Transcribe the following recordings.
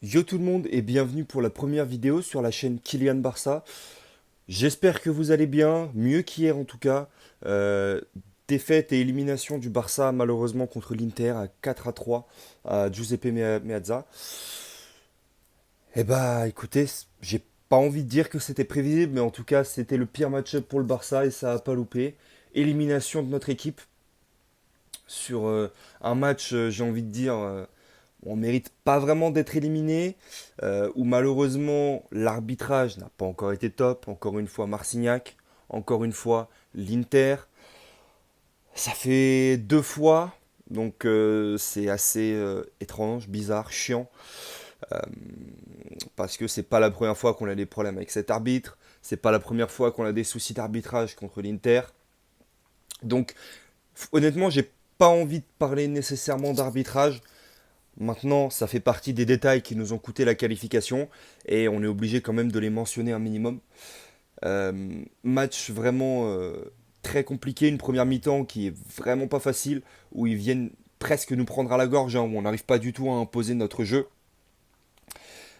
Yo tout le monde et bienvenue pour la première vidéo sur la chaîne Kylian Barça. J'espère que vous allez bien, mieux qu'hier en tout cas. Euh, Défaite et élimination du Barça malheureusement contre l'Inter à 4-3 à Giuseppe Meazza. Eh bah écoutez, j'ai pas envie de dire que c'était prévisible, mais en tout cas c'était le pire match-up pour le Barça et ça a pas loupé. Élimination de notre équipe sur un match, j'ai envie de dire, on mérite pas vraiment d'être éliminé, où malheureusement l'arbitrage n'a pas encore été top. Encore une fois Marcignac, encore une fois l'Inter. Ça fait deux fois, donc c'est assez étrange, bizarre, chiant, euh, parce que c'est pas la première fois qu'on a des problèmes avec cet arbitre, c'est pas la première fois qu'on a des soucis d'arbitrage contre l'Inter. Donc honnêtement, j'ai pas envie de parler nécessairement d'arbitrage. Maintenant, ça fait partie des détails qui nous ont coûté la qualification et on est obligé quand même de les mentionner un minimum. Match vraiment très compliqué, une première mi-temps qui est vraiment pas facile, où ils viennent presque nous prendre à la gorge, hein, où on n'arrive pas du tout à imposer notre jeu,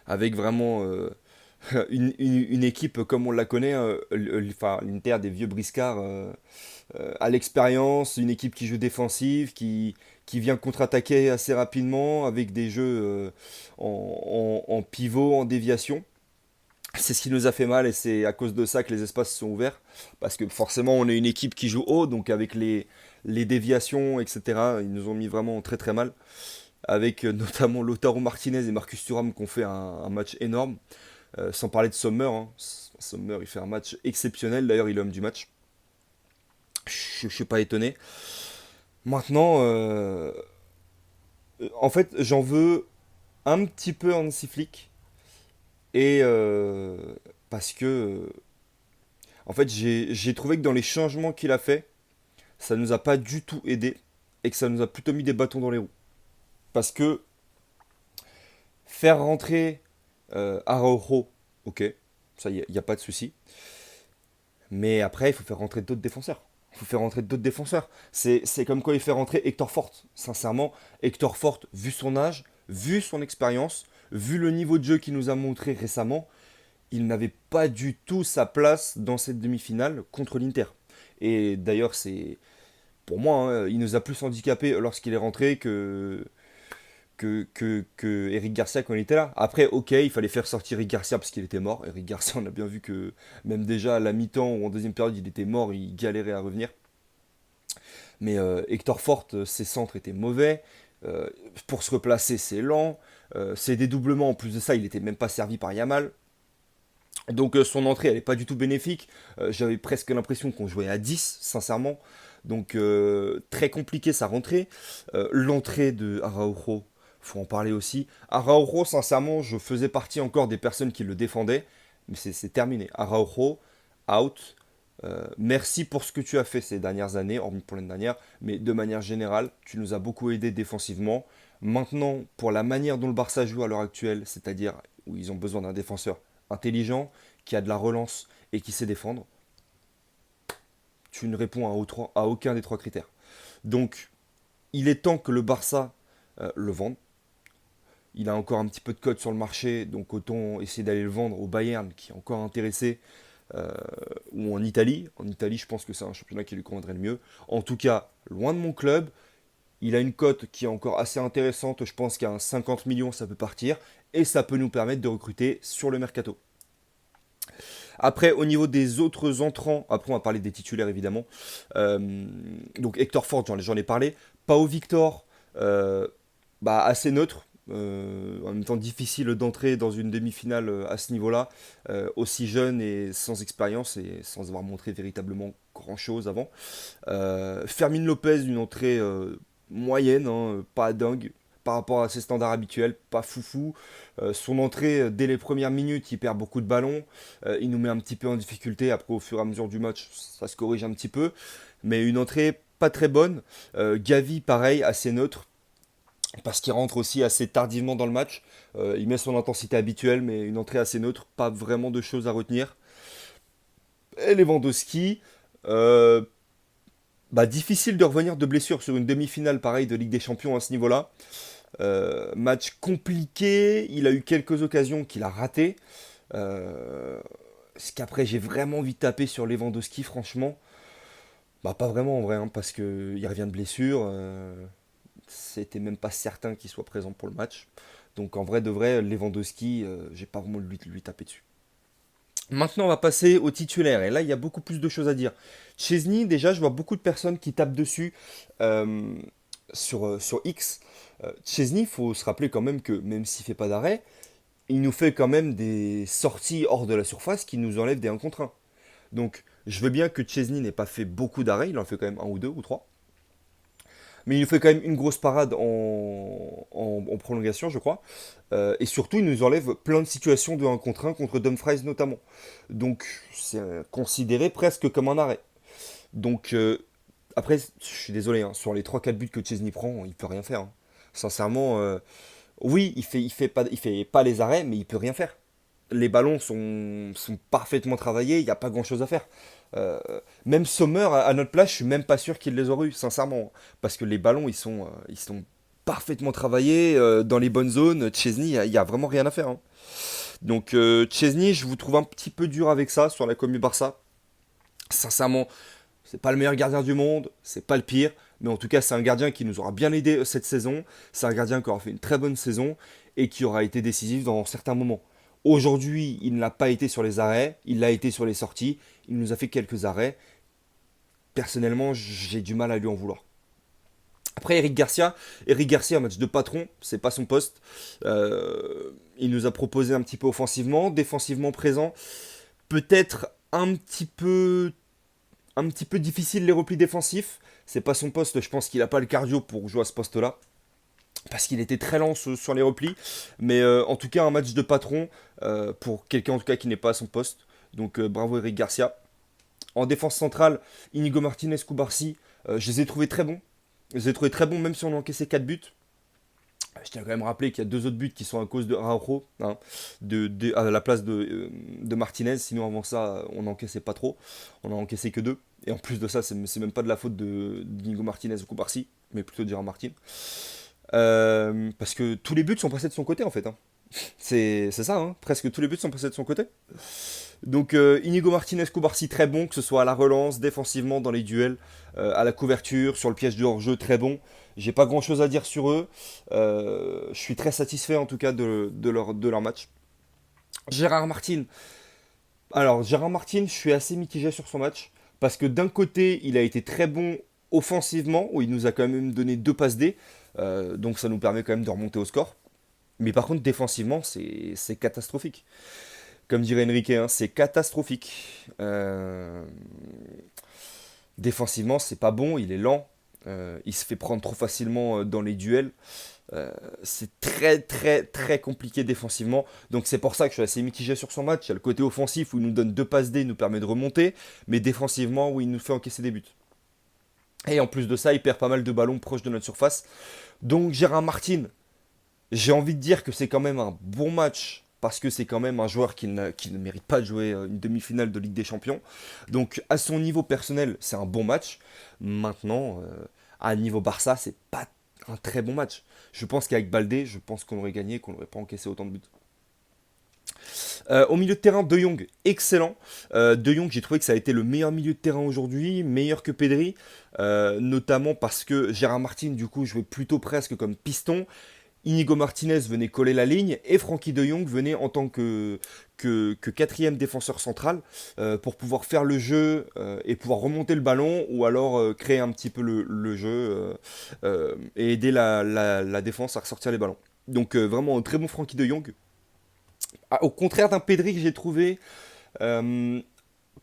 avec vraiment une équipe comme on la connaît, enfin l'Inter des vieux briscards à l'expérience, une équipe qui joue défensive, qui vient contre-attaquer assez rapidement avec des jeux en pivot, en déviation. C'est ce qui nous a fait mal et c'est à cause de ça que les espaces sont ouverts. Parce que forcément, on est une équipe qui joue haut, donc avec les déviations, etc., ils nous ont mis vraiment très très mal. Avec notamment Lautaro Martinez et Marcus Thuram qui ont fait un match énorme. Sans parler de Sommer, hein. Sommer, il fait un match exceptionnel. D'ailleurs, il est l'homme du match. Je ne suis pas étonné. Maintenant, en fait, j'en veux un petit peu à Hansi Flick. Et parce que, en fait, j'ai trouvé que dans les changements qu'il a fait, ça nous a pas du tout aidé et que ça nous a plutôt mis des bâtons dans les roues. Parce que faire rentrer Araujo, ok, ça y a pas de souci. Mais après, il faut faire rentrer d'autres défenseurs. Il faut faire rentrer d'autres défenseurs. C'est comme quand il fait rentrer Hector Fort. Sincèrement, Hector Fort, vu son âge, vu son expérience, vu le niveau de jeu qu'il nous a montré récemment, il n'avait pas du tout sa place dans cette demi-finale contre l'Inter. Et d'ailleurs, c'est pour moi, hein, il nous a plus handicapé lorsqu'il est rentré que Eric Garcia quand il était là. Après, ok, il fallait faire sortir Eric Garcia parce qu'il était mort. Eric Garcia, on a bien vu que même déjà à la mi-temps ou en deuxième période, il était mort, il galérait à revenir. Mais Hector Fort, ses centres étaient mauvais. Pour se replacer, c'est lent. Ses dédoublements, en plus de ça, il n'était même pas servi par Yamal. Donc son entrée, elle n'est pas du tout bénéfique. J'avais presque l'impression qu'on jouait à 10, sincèrement. Donc très compliqué sa rentrée. L'entrée de Araujo, faut en parler aussi. Araujo, sincèrement, je faisais partie encore des personnes qui le défendaient. Mais c'est terminé. Araujo, out. Merci pour ce que tu as fait ces dernières années, hormis pour l'année dernière. Mais de manière générale, tu nous as beaucoup aidé défensivement. Maintenant, pour la manière dont le Barça joue à l'heure actuelle, c'est-à-dire où ils ont besoin d'un défenseur intelligent, qui a de la relance et qui sait défendre, tu ne réponds à aucun des trois critères. Donc, il est temps que le Barça le vende. Il a encore un petit peu de code sur le marché, donc autant essayer d'aller le vendre au Bayern, qui est encore intéressé, euh, ou en Italie. En Italie, je pense que c'est un championnat qui lui conviendrait le mieux. En tout cas, loin de mon club, il a une cote qui est encore assez intéressante. Je pense qu'à un 50 millions, ça peut partir. Et ça peut nous permettre de recruter sur le mercato. Après, au niveau des autres entrants, après on va parler des titulaires évidemment. Donc Hector Ford, j'en ai parlé. Pau Victor, bah, assez neutre. En même temps difficile d'entrer dans une demi-finale à ce niveau-là, aussi jeune et sans expérience et sans avoir montré véritablement grand-chose avant. Fermin Lopez, une entrée moyenne, hein, pas dingue par rapport à ses standards habituels, pas foufou. Son entrée, dès les premières minutes, il perd beaucoup de ballons. Il nous met un petit peu en difficulté. Après, au fur et à mesure du match, ça se corrige un petit peu. Mais une entrée pas très bonne. Gavi, pareil, assez neutre. Parce qu'il rentre aussi assez tardivement dans le match. Il met son intensité habituelle, mais une entrée assez neutre. Pas vraiment de choses à retenir. Et Lewandowski, euh, bah, difficile de revenir de blessure sur une demi-finale pareil de Ligue des Champions à ce niveau-là. Match compliqué, il a eu quelques occasions qu'il a ratées. Ce qu'après j'ai vraiment envie de taper sur Lewandowski, franchement. Bah pas vraiment en vrai, hein, parce qu'il revient de blessure. C'était même pas certain qu'il soit présent pour le match. Donc en vrai de vrai, Lewandowski, j'ai pas vraiment lui taper dessus. Maintenant, on va passer au titulaire. Et là, il y a beaucoup plus de choses à dire. Chesney, déjà, je vois beaucoup de personnes qui tapent dessus euh, sur X. Chesney, il faut se rappeler quand même que même s'il fait pas d'arrêt, il nous fait quand même des sorties hors de la surface qui nous enlèvent des 1 contre 1. Donc, je veux bien que Chesney n'ait pas fait beaucoup d'arrêts, il en fait quand même un ou deux ou trois. Mais il nous fait quand même une grosse parade en prolongation, je crois. Et surtout, il nous enlève plein de situations de 1 contre 1 contre Dumfries notamment. Donc, c'est considéré presque comme un arrêt. Donc, après, je suis désolé, hein, sur les trois quatre buts que Chesney prend, il peut rien faire, hein. Sincèrement, oui, il fait pas les arrêts, mais il peut rien faire. Les ballons sont parfaitement travaillés, il n'y a pas grand chose à faire. Euh, Même Sommer, à notre place, je suis même pas sûr qu'il les aurait eu, sincèrement. Parce que les ballons, ils sont parfaitement travaillés, dans les bonnes zones. Chesney, il y a vraiment rien à faire, hein. Donc, Chesney, je vous trouve un petit peu dur avec ça sur la commu Barça. Sincèrement, c'est pas le meilleur gardien du monde, c'est pas le pire, mais en tout cas, c'est un gardien qui nous aura bien aidé cette saison. C'est un gardien qui aura fait une très bonne saison et qui aura été décisif dans certains moments. Aujourd'hui, il ne l'a pas été sur les arrêts, il l'a été sur les sorties, il nous a fait quelques arrêts. Personnellement, j'ai du mal à lui en vouloir. Après, Eric Garcia, match de patron, c'est pas son poste. Il nous a proposé un petit peu offensivement, défensivement présent. Peut-être un petit peu difficile les replis défensifs. C'est pas son poste, je pense qu'il a pas le cardio pour jouer à ce poste-là. Parce qu'il était très lent sur les replis. Mais en tout cas, un match de patron pour quelqu'un en tout cas qui n'est pas à son poste. Donc bravo Eric Garcia. En défense centrale, Inigo Martinez, Koubarsi, je les ai trouvés très bons. Je les ai trouvés très bons même si on a encaissé 4 buts. Je tiens quand même à rappeler qu'il y a deux autres buts qui sont à cause de Araujo, hein, à la place de Martinez. Sinon, avant ça, on n'encaissait pas trop. On a encaissé que deux. Et en plus de ça, c'est même pas de la faute de Diego Martinez ou Koubarsi, mais plutôt de Gérard Martin. Parce que tous les buts sont passés de son côté, en fait, hein. C'est ça, hein. Presque tous les buts sont passés de son côté. Donc Inigo Martinez, Koubarsi très bon, que ce soit à la relance, défensivement, dans les duels, à la couverture, sur le piège du hors-jeu très bon. J'ai pas grand chose à dire sur eux. Je suis très satisfait en tout cas de leur match. Gérard Martin. Alors Gérard Martin, je suis assez mitigé sur son match. Parce que d'un côté, il a été très bon offensivement, où il nous a quand même donné deux passes D. Donc ça nous permet quand même de remonter au score. Mais par contre, défensivement, c'est catastrophique. Comme dirait Enrique, hein, c'est catastrophique. Défensivement, c'est pas bon, il est lent. Il se fait prendre trop facilement dans les duels. C'est très très très compliqué défensivement. Donc c'est pour ça que je suis assez mitigé sur son match. Il y a le côté offensif où il nous donne deux passes D, il nous permet de remonter. Mais défensivement où il nous fait encaisser des buts. Et en plus de ça, il perd pas mal de ballons proches de notre surface. Donc Gérard Martin, j'ai envie de dire que c'est quand même un bon match parce que c'est quand même un joueur qui ne mérite pas de jouer une demi-finale de Ligue des Champions. Donc à son niveau personnel, c'est un bon match. Maintenant, à niveau Barça, c'est pas un très bon match. Je pense qu'avec Baldé, je pense qu'on aurait gagné, qu'on n'aurait pas encaissé autant de buts. Au milieu de terrain, De Jong, excellent. De Jong, j'ai trouvé que ça a été le meilleur milieu de terrain aujourd'hui, meilleur que Pedri, notamment parce que Gérard Martin, du coup, jouait plutôt presque comme piston. Inigo Martinez venait coller la ligne et Frankie de Jong venait en tant que quatrième défenseur central pour pouvoir faire le jeu et pouvoir remonter le ballon ou alors créer un petit peu le jeu et aider la défense à ressortir les ballons. Donc vraiment un très bon Frankie de Jong. Ah, au contraire d'un Pedri que j'ai trouvé, euh,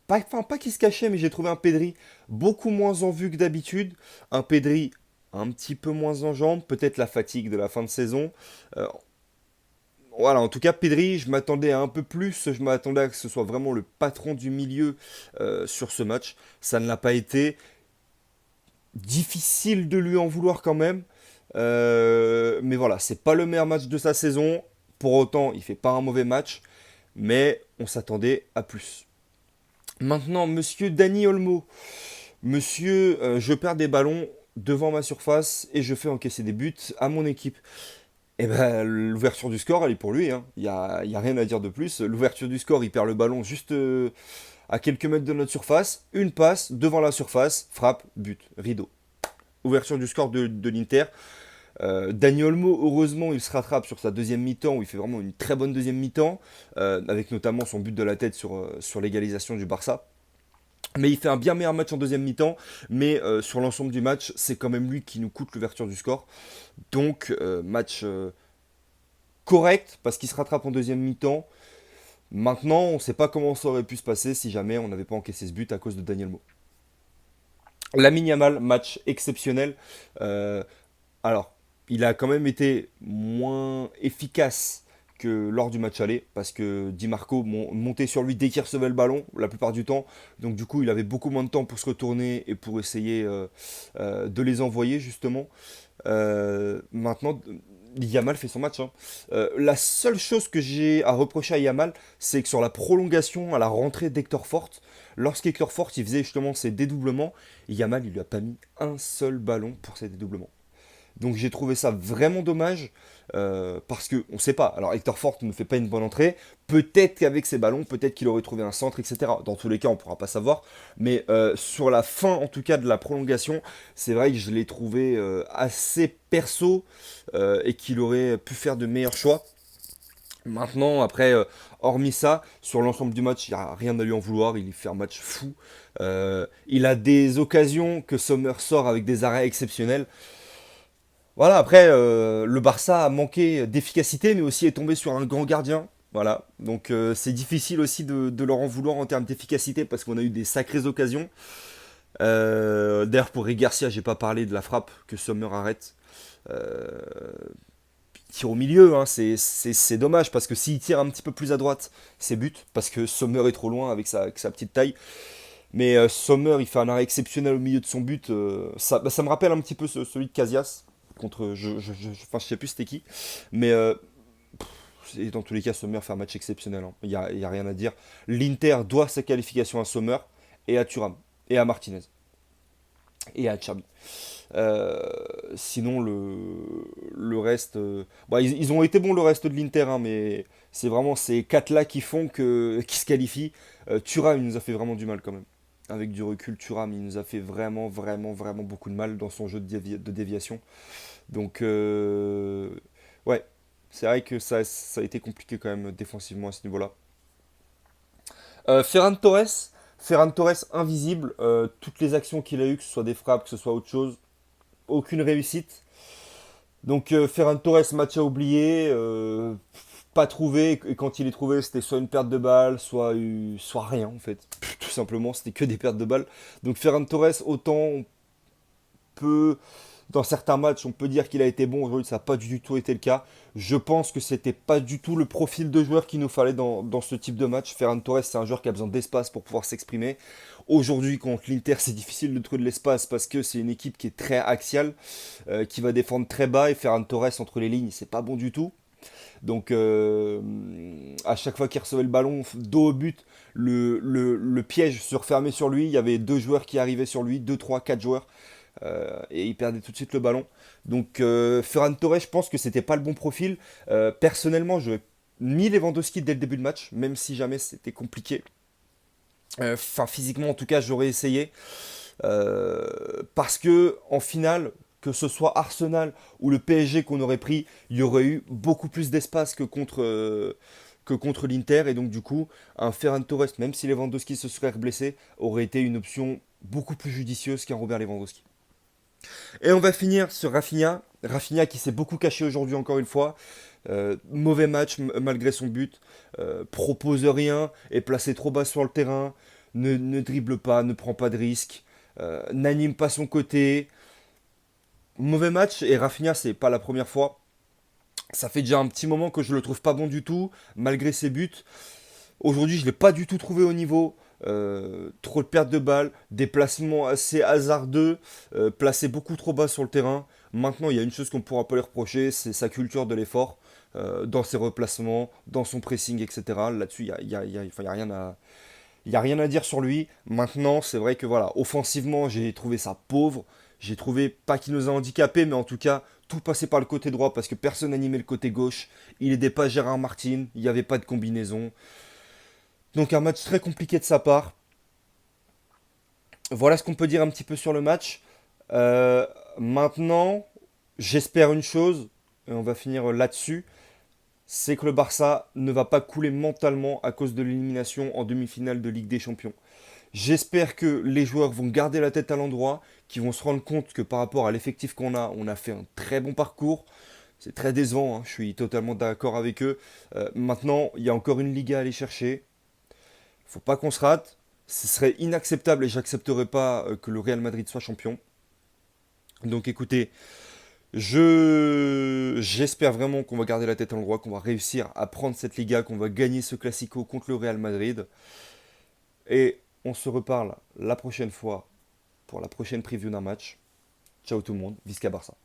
pas qui se cachait, mais j'ai trouvé un Pedri beaucoup moins en vue que d'habitude. Un Pedri un petit peu moins en jambes, peut-être la fatigue de la fin de saison. Euh, voilà, en tout cas, Pedri, je m'attendais à un peu plus. Je m'attendais à que ce soit vraiment le patron du milieu sur ce match. Ça ne l'a pas été. Difficile de lui en vouloir quand même. Mais voilà, c'est pas le meilleur match de sa saison. Pour autant, il fait pas un mauvais match. Mais on s'attendait à plus. Maintenant, monsieur Dani Olmo. Monsieur, je perds des ballons. devant ma surface et je fais encaisser des buts à mon équipe. Et ben l'ouverture du score, elle est pour lui, hein. Il y a rien à dire de plus. L'ouverture du score, il perd le ballon juste à quelques mètres de notre surface. Une passe devant la surface, frappe, but, rideau. Ouverture du score de l'Inter. Dani Olmo, heureusement, il se rattrape sur sa deuxième mi-temps, où il fait vraiment une très bonne deuxième mi-temps, avec notamment son but de la tête sur l'égalisation du Barça. Mais il fait un bien meilleur match en deuxième mi-temps, mais sur l'ensemble du match, c'est quand même lui qui nous coûte l'ouverture du score. Donc, match correct, parce qu'il se rattrape en deuxième mi-temps. Maintenant, on ne sait pas comment ça aurait pu se passer si jamais on n'avait pas encaissé ce but à cause de Daniel Mo. Lamine Yamal, match exceptionnel. Euh, alors, il a quand même été moins efficace que lors du match aller, parce que Di Marco montait sur lui dès qu'il recevait le ballon, la plupart du temps. Donc du coup, il avait beaucoup moins de temps pour se retourner et pour essayer de les envoyer, justement. Maintenant, Yamal fait son match, hein. La seule chose que j'ai à reprocher à Yamal, c'est que sur la prolongation, à la rentrée d'Hector Fort, lorsqu'Hector Fort il faisait justement ses dédoublements, Yamal il lui a pas mis un seul ballon pour ses dédoublements. Donc j'ai trouvé ça vraiment dommage parce que on ne sait pas. Alors Hector Fort ne fait pas une bonne entrée. Peut-être qu'avec ses ballons, peut-être qu'il aurait trouvé un centre, etc. Dans tous les cas, on ne pourra pas savoir. Mais sur la fin, en tout cas, de la prolongation, c'est vrai que je l'ai trouvé assez perso et qu'il aurait pu faire de meilleurs choix. Maintenant, après, hormis ça, sur l'ensemble du match, il n'y a rien à lui en vouloir. Il fait un match fou. Il a des occasions que Sommer sort avec des arrêts exceptionnels. Voilà, après, le Barça a manqué d'efficacité, mais aussi est tombé sur un grand gardien. Voilà, donc c'est difficile aussi de leur en vouloir en termes d'efficacité parce qu'on a eu des sacrées occasions. D'ailleurs, pour Rick Garcia, j'ai pas parlé de la frappe que Sommer arrête. Euh, il tire au milieu, hein, c'est dommage parce que s'il tire un petit peu plus à droite, c'est but parce que Sommer est trop loin avec sa petite taille. Mais Sommer, il fait un arrêt exceptionnel au milieu de son but. Ça me rappelle un petit peu celui de Casillas contre, enfin, je sais plus c'était qui, mais et dans tous les cas, Sommer fait un match exceptionnel, hein. Il y a rien à dire. L'Inter doit sa qualification à Sommer et à Thuram et à Martinez et à Xabi. Euh, Sinon, le reste. Bon, ils ont été bons le reste de l'Inter, hein, mais c'est vraiment ces quatre-là qui font qui se qualifient. Thuram, il nous a fait vraiment du mal quand même. Avec du recul, Thuram, il nous a fait vraiment, vraiment, vraiment beaucoup de mal dans son jeu de déviation. Donc, ouais, c'est vrai que ça a été compliqué quand même défensivement à ce niveau-là. Ferran Torres invisible. Toutes les actions qu'il a eues, que ce soit des frappes, que ce soit autre chose, aucune réussite. Donc Ferran Torres, match à oublier, pas trouvé, et quand il est trouvé, c'était soit une perte de balle, soit rien en fait. Tout simplement, c'était que des pertes de balles. Donc Ferran Torres, autant on peut, dans certains matchs, on peut dire qu'il a été bon, aujourd'hui ça n'a pas du tout été le cas. Je pense que c'était pas du tout le profil de joueur qu'il nous fallait dans ce type de match. Ferran Torres, c'est un joueur qui a besoin d'espace pour pouvoir s'exprimer. Aujourd'hui, contre l'Inter, c'est difficile de trouver de l'espace parce que c'est une équipe qui est très axiale, qui va défendre très bas, et Ferran Torres entre les lignes, c'est pas bon du tout. Donc à chaque fois qu'il recevait le ballon, dos au but, le piège se refermait sur lui. Il y avait deux joueurs qui arrivaient sur lui, deux, trois, quatre joueurs. Et il perdait tout de suite le ballon. Donc Ferran Torres, je pense que c'était pas le bon profil. Personnellement, je mis Lewandowski dès le début de match, même si jamais c'était compliqué. Enfin, physiquement, en tout cas, j'aurais essayé. Parce que, en finale, que ce soit Arsenal ou le PSG qu'on aurait pris, il y aurait eu beaucoup plus d'espace que contre l'Inter. Et donc, du coup, un Ferran Torres, même si Lewandowski se serait blessé, aurait été une option beaucoup plus judicieuse qu'un Robert Lewandowski. Et on va finir sur Rafinha. Rafinha qui s'est beaucoup caché aujourd'hui encore une fois. Mauvais match malgré son but. Propose rien, est placé trop bas sur le terrain. Ne dribble pas, ne prend pas de risques. N'anime pas son côté. Mauvais match, et Rafinha, c'est pas la première fois. Ça fait déjà un petit moment que je le trouve pas bon du tout, malgré ses buts. Aujourd'hui, je l'ai pas du tout trouvé au niveau. Trop de pertes de balles, des placements assez hasardeux, placé beaucoup trop bas sur le terrain. Maintenant, il y a une chose qu'on ne pourra pas lui reprocher, c'est sa culture de l'effort, dans ses replacements, dans son pressing, etc. Là-dessus, enfin, il y a rien à dire sur lui. Maintenant, c'est vrai que voilà, offensivement, j'ai trouvé ça pauvre. J'ai trouvé, pas qu'il nous a handicapés, mais en tout cas, tout passait par le côté droit parce que personne n'animait le côté gauche. Il n'aidait pas Gérard Martin, il n'y avait pas de combinaison. Donc un match très compliqué de sa part. Voilà ce qu'on peut dire un petit peu sur le match. Maintenant, j'espère une chose, et on va finir là-dessus, c'est que le Barça ne va pas couler mentalement à cause de l'élimination en demi-finale de Ligue des Champions. J'espère que les joueurs vont garder la tête à l'endroit, qu'ils vont se rendre compte que par rapport à l'effectif qu'on a, on a fait un très bon parcours. C'est très décevant, hein, je suis totalement d'accord avec eux. Maintenant, il y a encore une Liga à aller chercher. Faut pas qu'on se rate. Ce serait inacceptable et j'accepterai pas que le Real Madrid soit champion. Donc écoutez, j'espère vraiment qu'on va garder la tête à l'endroit, qu'on va réussir à prendre cette Liga, qu'on va gagner ce Classico contre le Real Madrid. Et on se reparle la prochaine fois pour la prochaine preview d'un match. Ciao tout le monde, Visca Barça.